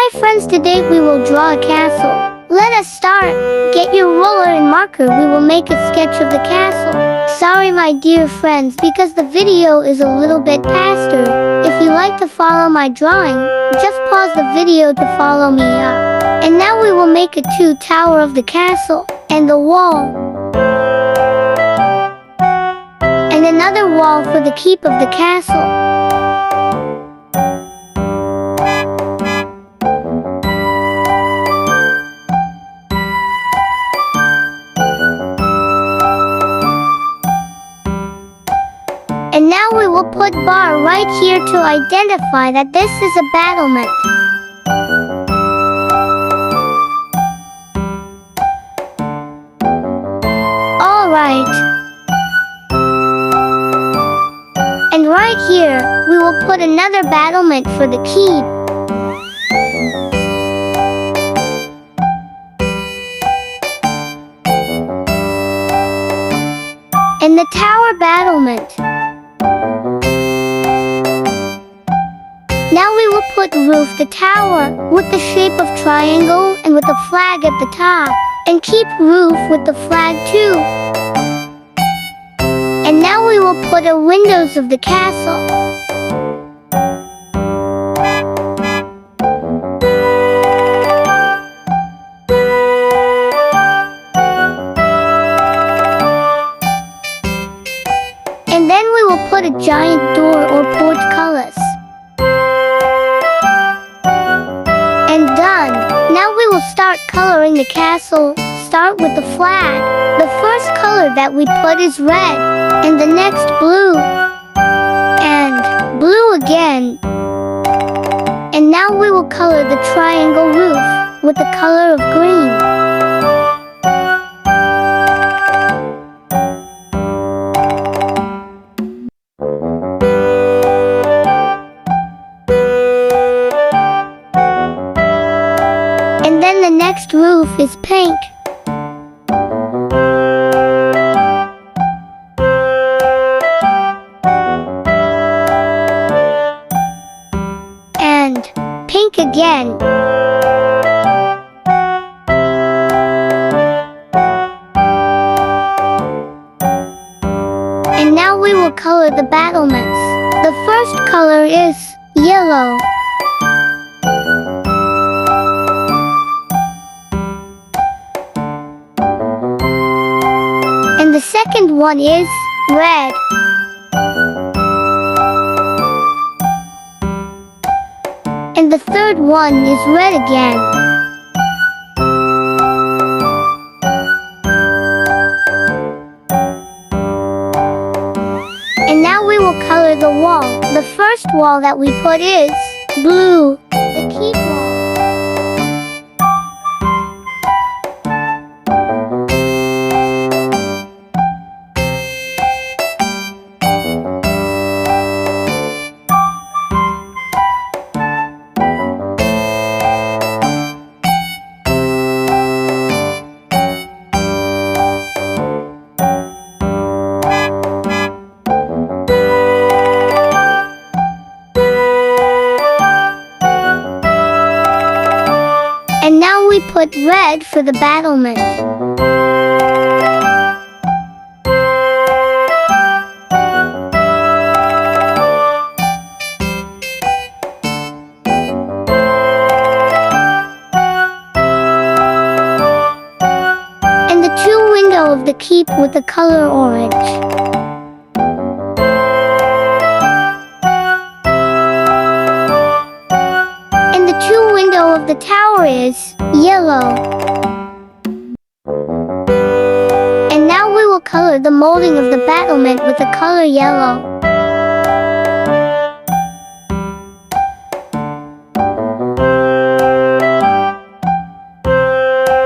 Hi friends, today we will draw a castle. Let us start. Get your ruler and marker, we will make a sketch of the castle. Sorry my dear friends, because the video is a little bit faster. If you like to follow my drawing, just pause the video to follow me up. And now we will make a tower of the castle, and the wall. And another wall for the keep of the castle. And now we will put bar right here to identify that this is a battlement. Alright. And right here, we will put another battlement for the keep. And the tower battlement. Now we will put roof the tower with the shape of triangle and with a flag at the top. And keep roof with the flag too. And now we will put a windows of the castle. And then we will put a giant door or portcullis. And done. Now we will start coloring the castle. Start with the flag. The first color that we put is red, and the next blue, and blue again. And now we will color the triangle roof with the color of green. And then the next roof is pink. And pink again. And now we will color the battlements. The first color is yellow. And the second one is red. And the third one is red again. And now we will color the wall. The first wall that we put is blue. The keep wall. And now we put red for the battlement. And the two window of the keep with the color orange. Of the tower is yellow. And now we will color the molding of the battlement with the color yellow.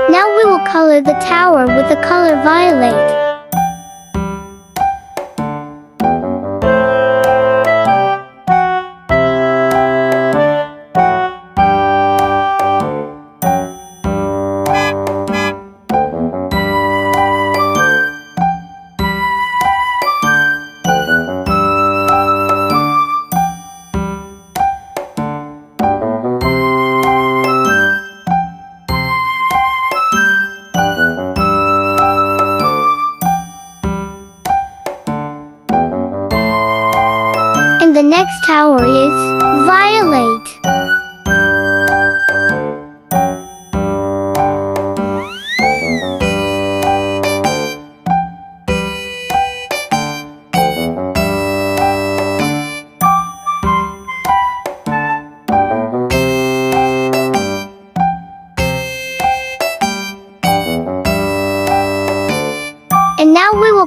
Now we will color the tower with the color violet.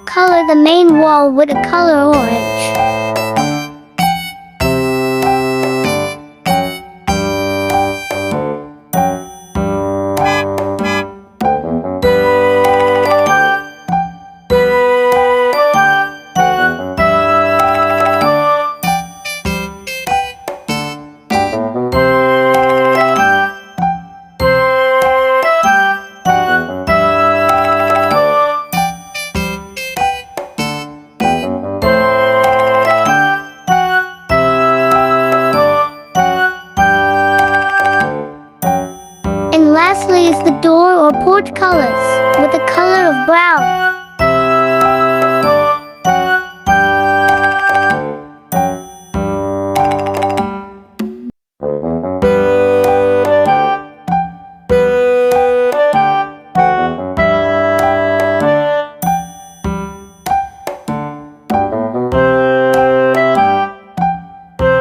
color the main wall with a color orange. And lastly is the door or porch colors, with the color of brown.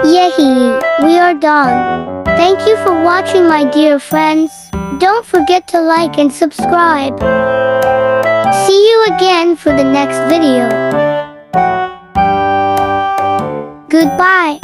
Yay! We are done. Thank you for watching, my dear friends. Don't forget to like and subscribe. See you again for the next video. Goodbye.